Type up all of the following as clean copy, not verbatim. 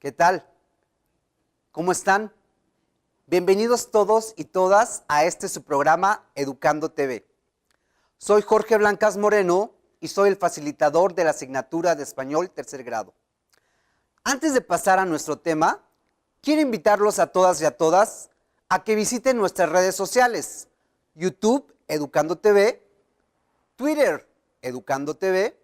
¿Qué tal? ¿Cómo están? Bienvenidos todos y todas a su programa Educando TV. Soy Jorge Blancas Moreno y soy el facilitador de la asignatura de Español tercer grado. Antes de pasar a nuestro tema, quiero invitarlos a todas y a todas a que visiten nuestras redes sociales: YouTube Educando TV, Twitter Educando TV,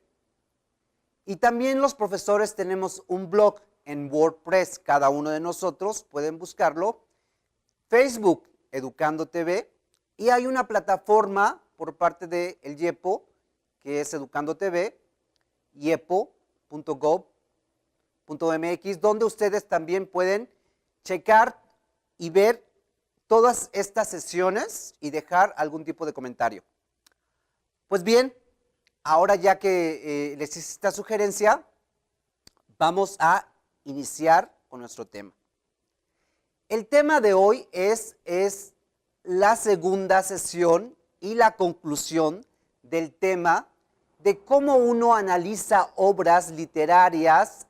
y también los profesores tenemos un blog en WordPress, cada uno de nosotros pueden buscarlo, Facebook Educando TV, y hay una plataforma por parte del YEPO, que es Educando TV, yepo.gov.mx, donde ustedes también pueden checar y ver todas estas sesiones y dejar algún tipo de comentario. Pues bien, ahora ya que les hice esta sugerencia, vamos a iniciar con nuestro tema. El tema de hoy es la segunda sesión y la conclusión del tema de cómo uno analiza obras literarias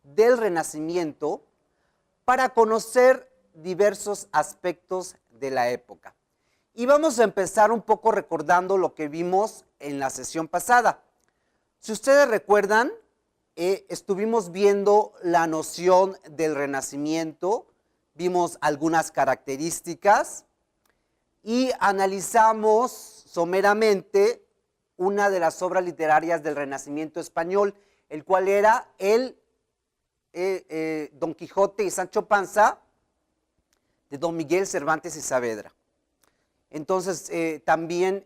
del Renacimiento para conocer diversos aspectos de la época. Y vamos a empezar un poco recordando lo que vimos en la sesión pasada. Si ustedes recuerdan, estuvimos viendo la noción del Renacimiento, vimos algunas características y analizamos someramente una de las obras literarias del Renacimiento español, el cual era el Don Quijote y Sancho Panza de Don Miguel Cervantes y Saavedra. Entonces, también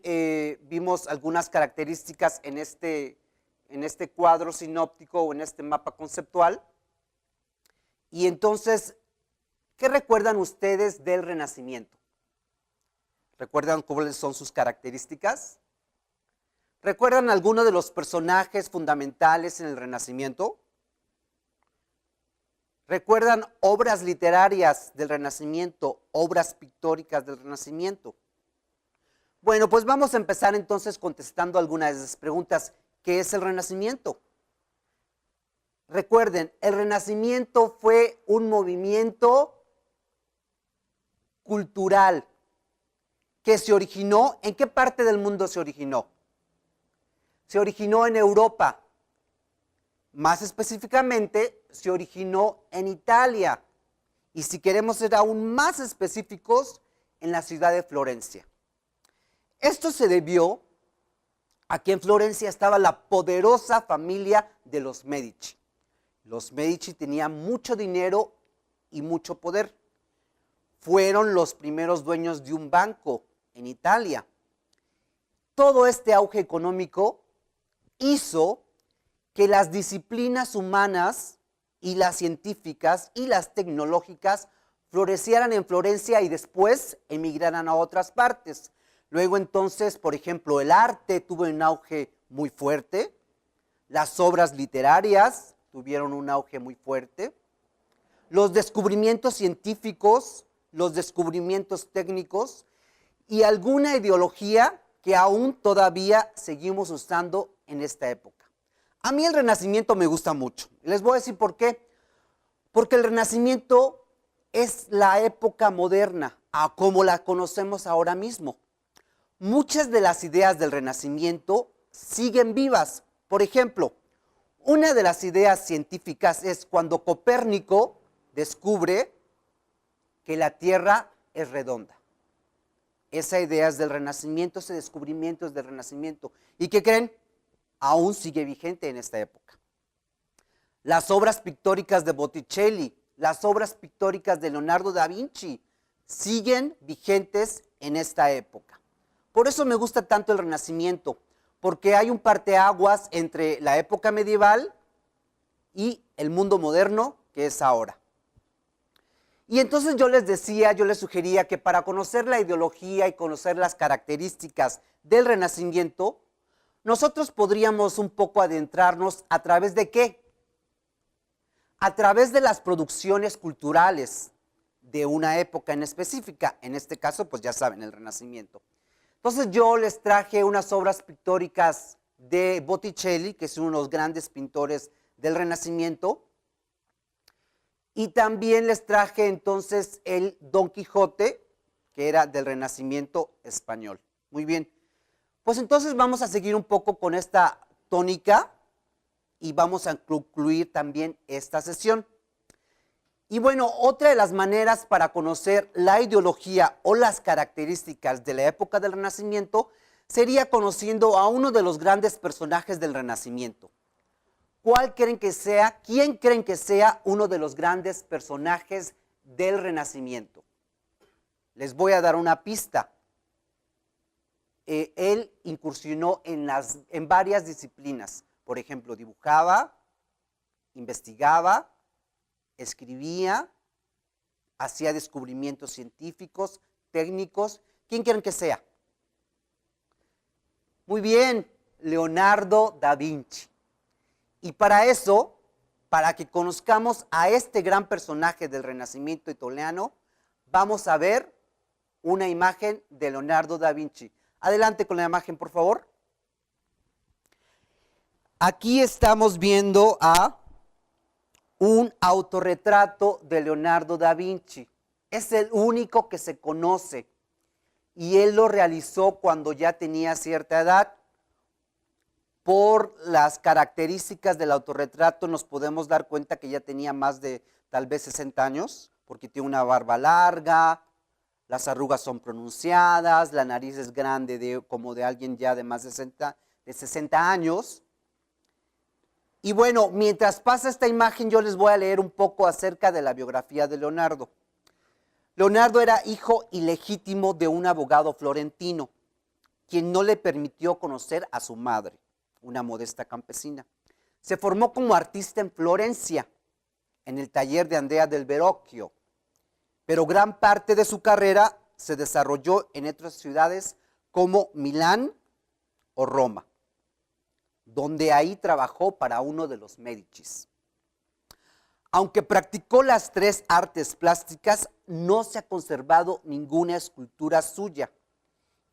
vimos algunas características en este cuadro sinóptico o en este mapa conceptual. Y entonces, ¿qué recuerdan ustedes del Renacimiento? ¿Recuerdan cuáles son sus características? ¿Recuerdan alguno de los personajes fundamentales en el Renacimiento? ¿Recuerdan obras literarias del Renacimiento, obras pictóricas del Renacimiento? Bueno, pues vamos a empezar entonces contestando algunas de esas preguntas. ¿Qué es el Renacimiento? Recuerden, el Renacimiento fue un movimiento cultural que se originó. ¿En qué parte del mundo se originó? Se originó en Europa. Más específicamente, se originó en Italia. Y si queremos ser aún más específicos, en la ciudad de Florencia. Esto se debió a que en Florencia estaba la poderosa familia de los Medici. Los Medici tenían mucho dinero y mucho poder. Fueron los primeros dueños de un banco en Italia. Todo este auge económico hizo que las disciplinas humanas y las científicas y las tecnológicas florecieran en Florencia y después emigraran a otras partes. Luego entonces, por ejemplo, el arte tuvo un auge muy fuerte, las obras literarias tuvieron un auge muy fuerte, los descubrimientos científicos, los descubrimientos técnicos y alguna ideología que aún todavía seguimos usando en esta época. A mí el Renacimiento me gusta mucho. Les voy a decir por qué. Porque el Renacimiento es la época moderna, a como la conocemos ahora mismo. Muchas de las ideas del Renacimiento siguen vivas. Por ejemplo, una de las ideas científicas es cuando Copérnico descubre que la Tierra es redonda. Esa idea es del Renacimiento, ese descubrimiento es del Renacimiento. ¿Y qué creen? Aún sigue vigente en esta época. Las obras pictóricas de Botticelli, las obras pictóricas de Leonardo da Vinci siguen vigentes en esta época. Por eso me gusta tanto el Renacimiento, porque hay un parteaguas entre la época medieval y el mundo moderno que es ahora. Y entonces yo les sugería que para conocer la ideología y conocer las características del Renacimiento, nosotros podríamos un poco adentrarnos a través de ¿qué? A través de las producciones culturales de una época en específica, en este caso, pues ya saben, el Renacimiento. Entonces yo les traje unas obras pictóricas de Botticelli, que es uno de los grandes pintores del Renacimiento, Y también les traje entonces el Don Quijote, que era del Renacimiento español. Muy bien, pues entonces vamos a seguir un poco con esta tónica y vamos a concluir también esta sesión. Y bueno, otra de las maneras para conocer la ideología o las características de la época del Renacimiento sería conociendo a uno de los grandes personajes del Renacimiento. ¿Cuál creen que sea? ¿Quién creen que sea uno de los grandes personajes del Renacimiento? Les voy a dar una pista. Él incursionó en varias disciplinas. Por ejemplo, dibujaba, investigaba, escribía, hacía descubrimientos científicos, técnicos. ¿Quién quieren que sea? Muy bien, Leonardo da Vinci. Y para eso, para que conozcamos a este gran personaje del Renacimiento italiano, vamos a ver una imagen de Leonardo da Vinci. Adelante con la imagen, por favor. Aquí estamos viendo a un autorretrato de Leonardo da Vinci. Es el único que se conoce y él lo realizó cuando ya tenía cierta edad. Por las características del autorretrato nos podemos dar cuenta que ya tenía más de tal vez 60 años, porque tiene una barba larga, las arrugas son pronunciadas, la nariz es grande como de alguien ya de más de 60 años. Y bueno, mientras pasa esta imagen yo les voy a leer un poco acerca de la biografía de Leonardo. Leonardo era hijo ilegítimo de un abogado florentino, quien no le permitió conocer a su madre, una modesta campesina. Se formó como artista en Florencia, en el taller de Andrea del Verrocchio, pero gran parte de su carrera se desarrolló en otras ciudades como Milán o Roma, donde ahí trabajó para uno de los Médicis. Aunque practicó las tres artes plásticas, no se ha conservado ninguna escultura suya.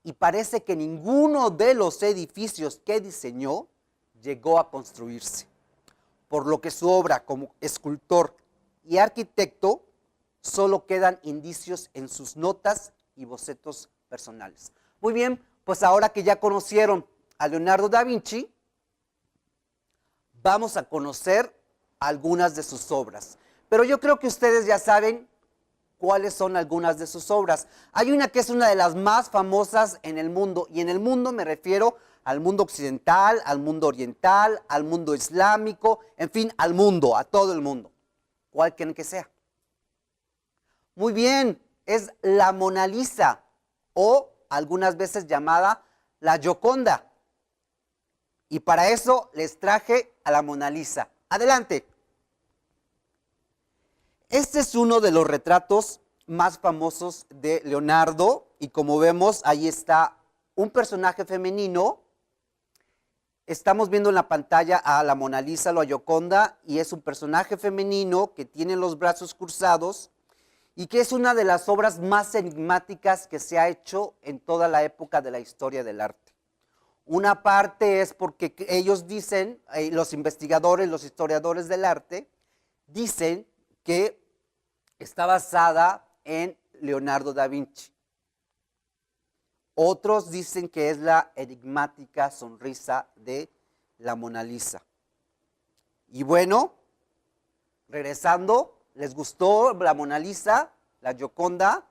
Y parece que ninguno de los edificios que diseñó llegó a construirse, por lo que su obra como escultor y arquitecto solo quedan indicios en sus notas y bocetos personales. Muy bien, pues ahora que ya conocieron a Leonardo da Vinci, vamos a conocer algunas de sus obras. Pero yo creo que ustedes ya saben cuáles son algunas de sus obras. Hay una que es una de las más famosas en el mundo, y en el mundo me refiero al mundo occidental, al mundo oriental, al mundo islámico, en fin, al mundo, a todo el mundo. ¿Cuál creen que sea? Muy bien, es la Mona Lisa, o algunas veces llamada la Gioconda. Y para eso les traje a la Mona Lisa. Adelante. Este es uno de los retratos más famosos de Leonardo y como vemos ahí está un personaje femenino. Estamos viendo en la pantalla a la Mona Lisa, la Gioconda, y es un personaje femenino que tiene los brazos cruzados y que es una de las obras más enigmáticas que se ha hecho en toda la época de la historia del arte. Una parte es porque ellos dicen, los investigadores, los historiadores del arte, dicen que está basada en Leonardo da Vinci. Otros dicen que es la enigmática sonrisa de la Mona Lisa. Y bueno, regresando, ¿les gustó la Mona Lisa, la Gioconda?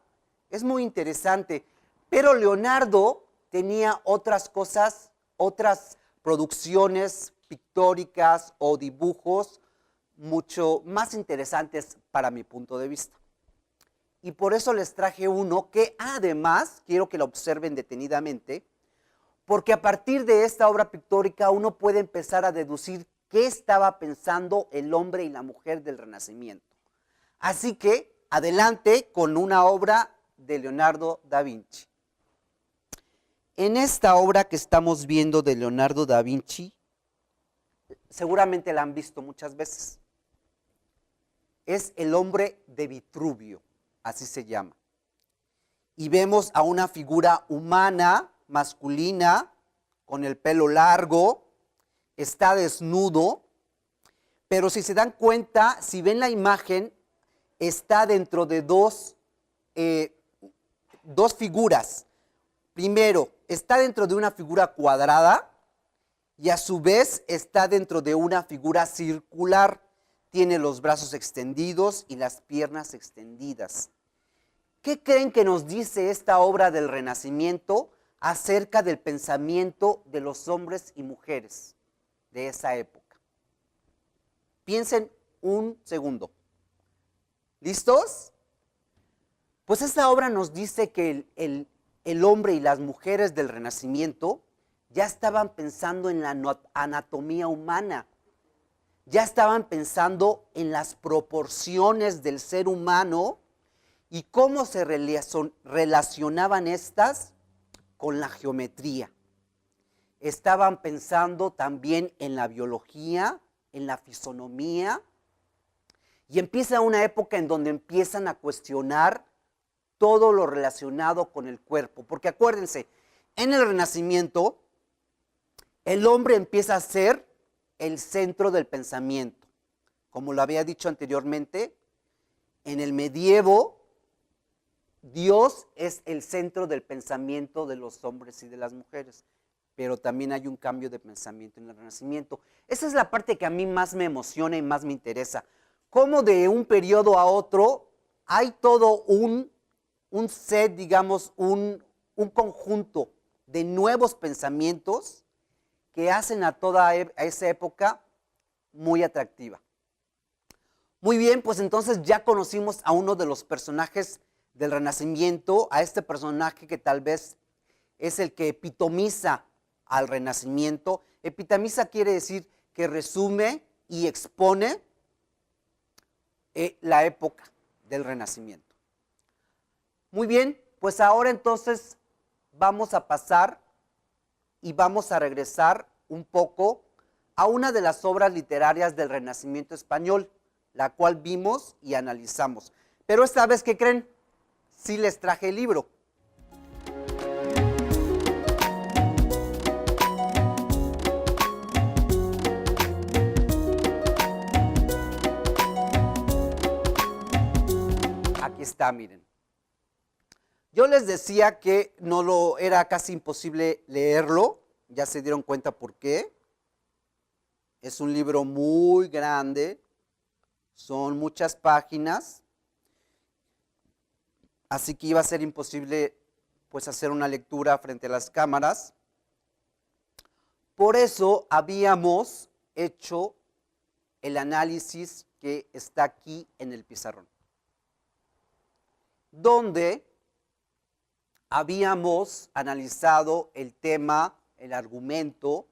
Es muy interesante, pero Leonardo tenía otras cosas, otras producciones pictóricas o dibujos mucho más interesantes para mi punto de vista. Y por eso les traje uno que además quiero que lo observen detenidamente, porque a partir de esta obra pictórica uno puede empezar a deducir qué estaba pensando el hombre y la mujer del Renacimiento. Así que adelante con una obra de Leonardo da Vinci. En esta obra que estamos viendo de Leonardo da Vinci, seguramente la han visto muchas veces. Es El hombre de Vitruvio, así se llama. Y vemos a una figura humana, masculina, con el pelo largo, está desnudo, pero si se dan cuenta, si ven la imagen, está dentro de dos figuras. Primero, está dentro de una figura cuadrada y a su vez está dentro de una figura circular. Tiene los brazos extendidos y las piernas extendidas. ¿Qué creen que nos dice esta obra del Renacimiento acerca del pensamiento de los hombres y mujeres de esa época? Piensen un segundo. ¿Listos? Pues esta obra nos dice que el hombre y las mujeres del Renacimiento ya estaban pensando en la anatomía humana, ya estaban pensando en las proporciones del ser humano y cómo se relacionaban estas con la geometría. Estaban pensando también en la biología, en la fisonomía, y empieza una época en donde empiezan a cuestionar todo lo relacionado con el cuerpo. Porque acuérdense, en el Renacimiento, el hombre empieza a ser el centro del pensamiento. Como lo había dicho anteriormente, en el medievo, Dios es el centro del pensamiento de los hombres y de las mujeres, pero también hay un cambio de pensamiento en el Renacimiento. Esa es la parte que a mí más me emociona y más me interesa. Cómo de un periodo a otro hay todo un set, digamos, un conjunto de nuevos pensamientos que hacen a toda esa época muy atractiva. Muy bien, pues entonces ya conocimos a uno de los personajes del Renacimiento, a este personaje que tal vez es el que epitomiza al Renacimiento. Epitomiza quiere decir que resume y expone la época del Renacimiento. Muy bien, pues ahora entonces vamos a pasar y vamos a regresar un poco a una de las obras literarias del Renacimiento español, la cual vimos y analizamos. Pero esta vez, ¿qué creen? Sí les traje el libro. Aquí está, miren. Yo les decía que era casi imposible leerlo, ya se dieron cuenta por qué. Es un libro muy grande, son muchas páginas, así que iba a ser imposible pues hacer una lectura frente a las cámaras. Por eso habíamos hecho el análisis que está aquí en el pizarrón, donde habíamos analizado el tema, el argumento,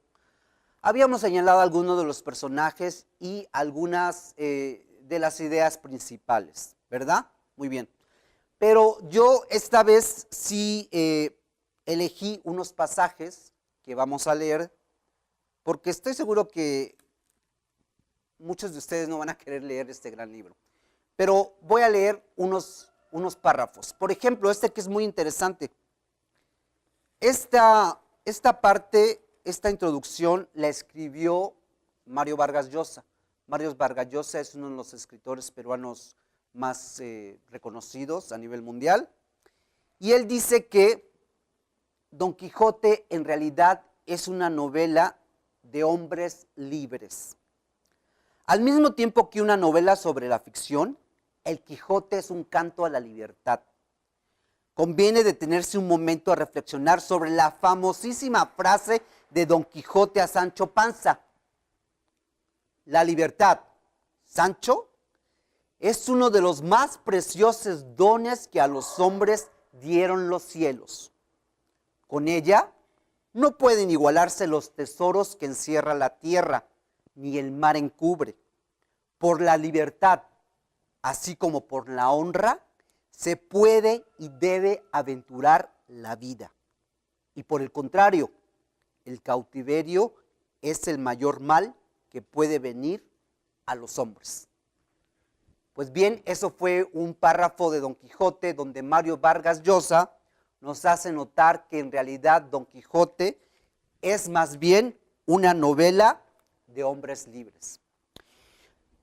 habíamos señalado algunos de los personajes y algunas de las ideas principales, ¿verdad? Muy bien. Pero yo esta vez sí elegí unos pasajes que vamos a leer, porque estoy seguro que muchos de ustedes no van a querer leer este gran libro. Pero voy a leer unos párrafos. Por ejemplo, este que es muy interesante. Esta parte, esta introducción la escribió Mario Vargas Llosa. Mario Vargas Llosa es uno de los escritores peruanos más reconocidos a nivel mundial. Y él dice que Don Quijote en realidad es una novela de hombres libres. Al mismo tiempo que una novela sobre la ficción, El Quijote es un canto a la libertad. Conviene detenerse un momento a reflexionar sobre la famosísima frase de Don Quijote a Sancho Panza. La libertad, Sancho, es uno de los más preciosos dones que a los hombres dieron los cielos. Con ella no pueden igualarse los tesoros que encierra la tierra, ni el mar encubre. Por la libertad, así como por la honra, se puede y debe aventurar la vida. Y por el contrario, el cautiverio es el mayor mal que puede venir a los hombres. Pues bien, eso fue un párrafo de Don Quijote donde Mario Vargas Llosa nos hace notar que en realidad Don Quijote es más bien una novela de hombres libres.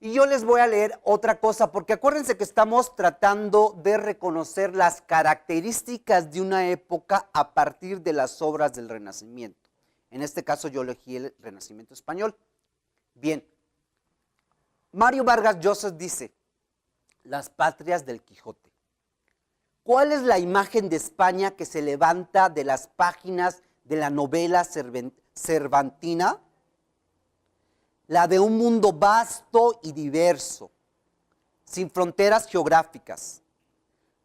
Y yo les voy a leer otra cosa, porque acuérdense que estamos tratando de reconocer las características de una época a partir de las obras del Renacimiento. En este caso yo elegí el Renacimiento español. Bien, Mario Vargas Llosa dice, las patrias del Quijote. ¿Cuál es la imagen de España que se levanta de las páginas de la novela cervantina? La de un mundo vasto y diverso, sin fronteras geográficas,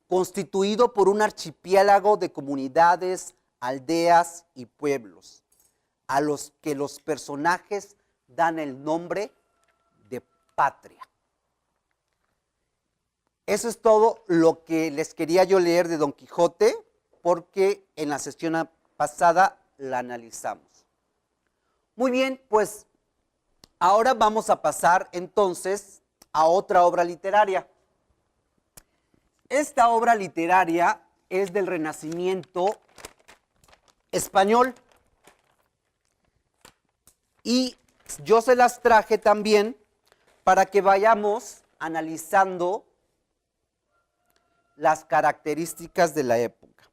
constituido por un archipiélago de comunidades, aldeas y pueblos, a los que los personajes dan el nombre de patria. Eso es todo lo que les quería yo leer de Don Quijote, porque en la sesión pasada la analizamos. Muy bien, pues ahora vamos a pasar entonces a otra obra literaria. Esta obra literaria es del Renacimiento español y yo se las traje también para que vayamos analizando las características de la época.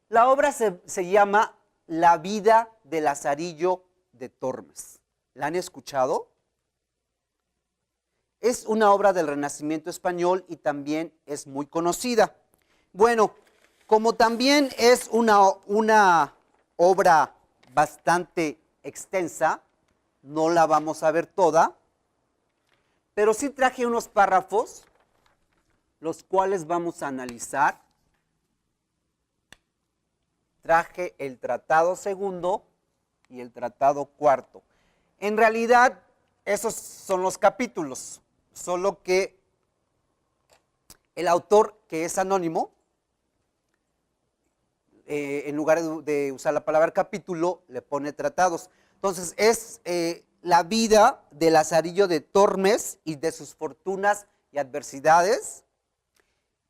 La obra se llama La vida de Lazarillo de Tormes. ¿La han escuchado? Es una obra del Renacimiento español y también es muy conocida. Bueno, como también es una obra bastante extensa, no la vamos a ver toda, pero sí traje unos párrafos, los cuales vamos a analizar. Traje el tratado segundo y el tratado cuarto. En realidad, esos son los capítulos, solo que el autor, que es anónimo, en lugar de usar la palabra capítulo, le pone tratados. Entonces, es la vida de Lazarillo de Tormes y de sus fortunas y adversidades.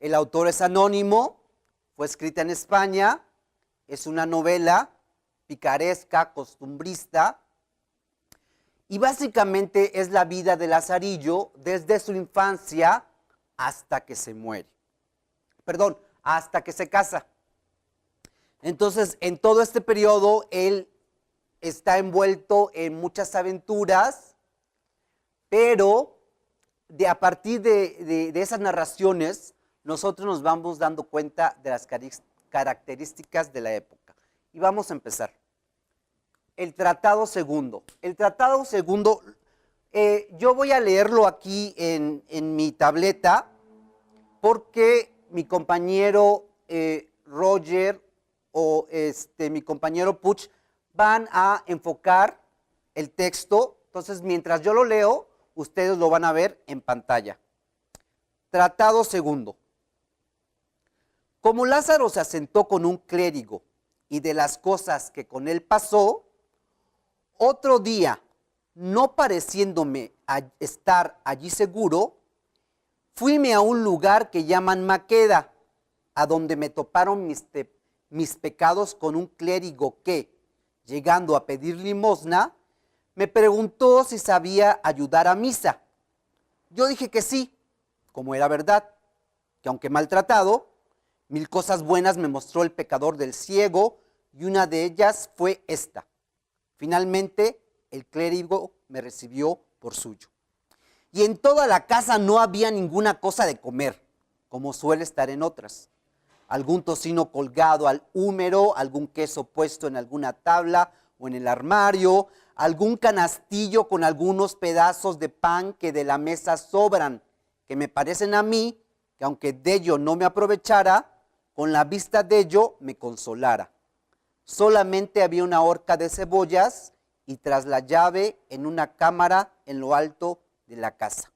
El autor es anónimo, fue escrita en España, es una novela picaresca, costumbrista, y básicamente es la vida de Lazarillo desde su infancia hasta que se muere. Perdón, hasta que se casa. Entonces, en todo este periodo, él está envuelto en muchas aventuras, pero a partir de esas narraciones, nosotros nos vamos dando cuenta de las características de la época. Y vamos a empezar. El tratado segundo. El tratado segundo, yo voy a leerlo aquí en mi tableta, porque mi compañero Roger o mi compañero Puch van a enfocar el texto. Entonces, mientras yo lo leo, ustedes lo van a ver en pantalla. Tratado segundo. Como Lázaro se asentó con un clérigo y de las cosas que con él pasó, otro día, no pareciéndome estar allí seguro, fuime a un lugar que llaman Maqueda, a donde me toparon mis pecados con un clérigo que, llegando a pedir limosna, me preguntó si sabía ayudar a misa. Yo dije que sí, como era verdad, que aunque maltratado, 1000 cosas buenas me mostró el pecador del ciego, y una de ellas fue esta. Finalmente, el clérigo me recibió por suyo. Y en toda la casa no había ninguna cosa de comer, como suele estar en otras. Algún tocino colgado al húmero, algún queso puesto en alguna tabla o en el armario, algún canastillo con algunos pedazos de pan que de la mesa sobran, que me parecen a mí, que aunque de ello no me aprovechara, con la vista de ello me consolara. Solamente había una horca de cebollas y tras la llave en una cámara en lo alto de la casa.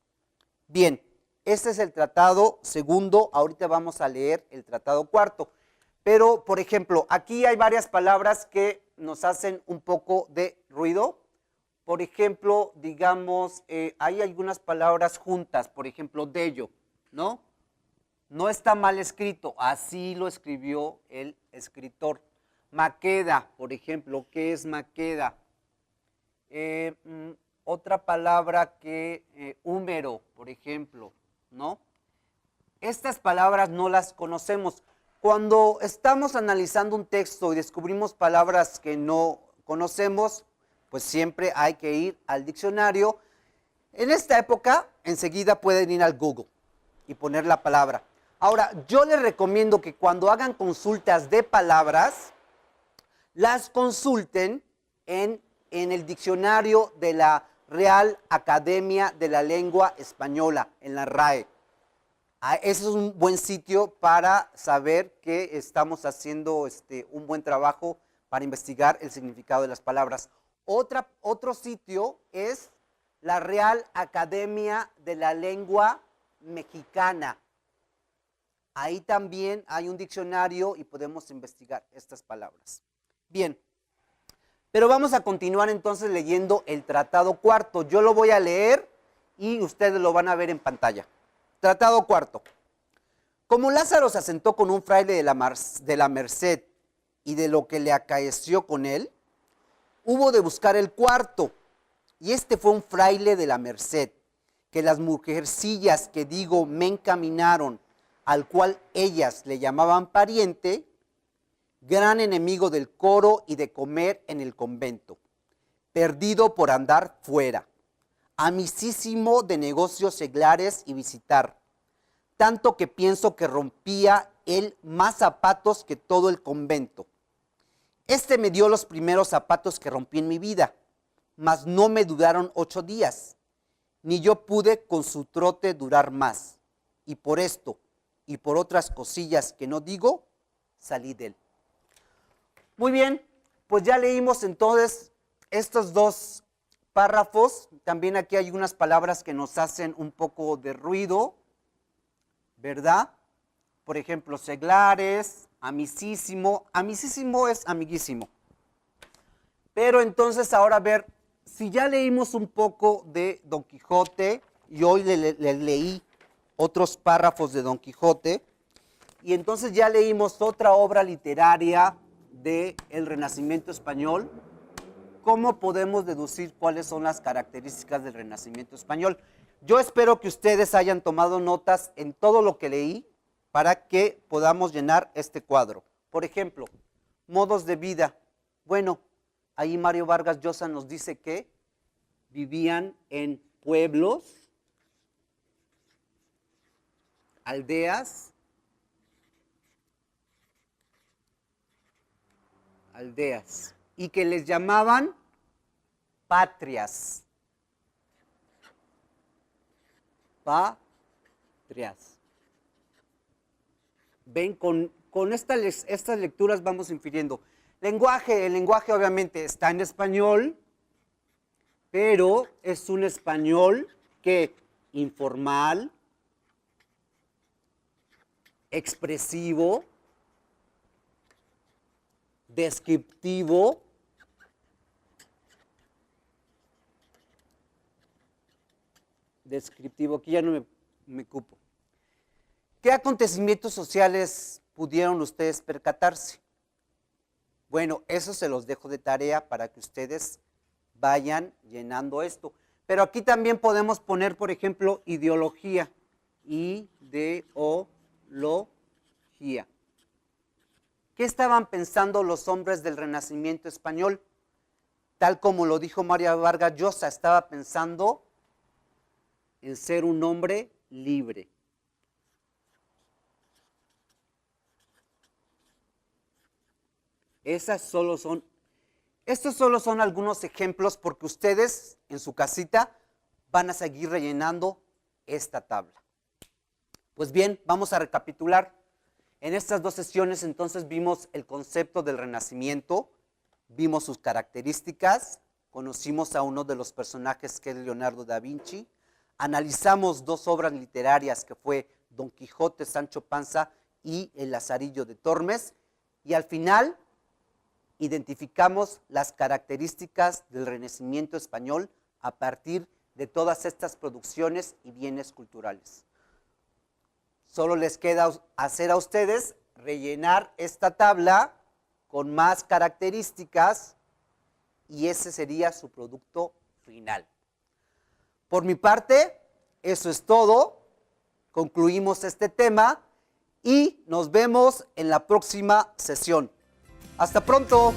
Bien, este es el tratado segundo, ahorita vamos a leer el tratado cuarto. Pero, por ejemplo, aquí hay varias palabras que nos hacen un poco de ruido. Por ejemplo, digamos, hay algunas palabras juntas, por ejemplo, dello, ¿no? No está mal escrito, así lo escribió el escritor. Maqueda, por ejemplo, ¿qué es Maqueda? otra palabra que húmero, por ejemplo, ¿no? Estas palabras no las conocemos. Cuando estamos analizando un texto y descubrimos palabras que no conocemos, pues siempre hay que ir al diccionario. En esta época, enseguida pueden ir al Google y poner la palabra. Ahora, yo les recomiendo que cuando hagan consultas de palabras, las consulten en el diccionario de la Real Academia de la Lengua Española, en la RAE. Ese es un buen sitio para saber que estamos haciendo un buen trabajo para investigar el significado de las palabras. Otro sitio es la Real Academia de la Lengua Mexicana. Ahí también hay un diccionario y podemos investigar estas palabras. Bien, pero vamos a continuar entonces leyendo el Tratado Cuarto. Yo lo voy a leer y ustedes lo van a ver en pantalla. Tratado Cuarto. Como Lázaro se asentó con un fraile de la Merced y de lo que le acaeció con él, hubo de buscar el cuarto, y este fue un fraile de la Merced, que las mujercillas que digo me encaminaron, al cual ellas le llamaban pariente, gran enemigo del coro y de comer en el convento, perdido por andar fuera, amicísimo de negocios seglares y visitar, tanto que pienso que rompía él más zapatos que todo el convento. Este me dio los primeros zapatos que rompí en mi vida, mas no me duraron 8 días, ni yo pude con su trote durar más, y por esto, y por otras cosillas que no digo, salí de él. Muy bien, pues ya leímos entonces estos dos párrafos. También aquí hay unas palabras que nos hacen un poco de ruido, ¿verdad? Por ejemplo, seglares, amicísimo. Amicísimo es amiguísimo. Pero entonces ahora a ver, si ya leímos un poco de Don Quijote y hoy le leí otros párrafos de Don Quijote, y entonces ya leímos otra obra literaria del Renacimiento español, ¿cómo podemos deducir cuáles son las características del Renacimiento español? Yo espero que ustedes hayan tomado notas en todo lo que leí para que podamos llenar este cuadro. Por ejemplo, modos de vida. Bueno, ahí Mario Vargas Llosa nos dice que vivían en pueblos, aldeas, y que les llamaban patrias. Patrias. Ven, con estas lecturas vamos infiriendo. Lenguaje, el lenguaje obviamente está en español, pero es un español que informal, expresivo, descriptivo, aquí ya no me cupo. ¿Qué acontecimientos sociales pudieron ustedes percatarse? Bueno, eso se los dejo de tarea para que ustedes vayan llenando esto. Pero aquí también podemos poner, por ejemplo, ideología. Ideología. ¿Qué estaban pensando los hombres del Renacimiento español? Tal como lo dijo Mario Vargas Llosa, estaba pensando en ser un hombre libre. Estos solo son algunos ejemplos porque ustedes en su casita van a seguir rellenando esta tabla. Pues bien, vamos a recapitular. En estas 2 sesiones entonces vimos el concepto del Renacimiento, vimos sus características, conocimos a uno de los personajes que es Leonardo da Vinci, analizamos 2 obras literarias que fue Don Quijote, Sancho Panza y El Lazarillo de Tormes, y al final identificamos las características del Renacimiento español a partir de todas estas producciones y bienes culturales. Solo les queda hacer a ustedes rellenar esta tabla con más características y ese sería su producto final. Por mi parte, eso es todo. Concluimos este tema y nos vemos en la próxima sesión. Hasta pronto.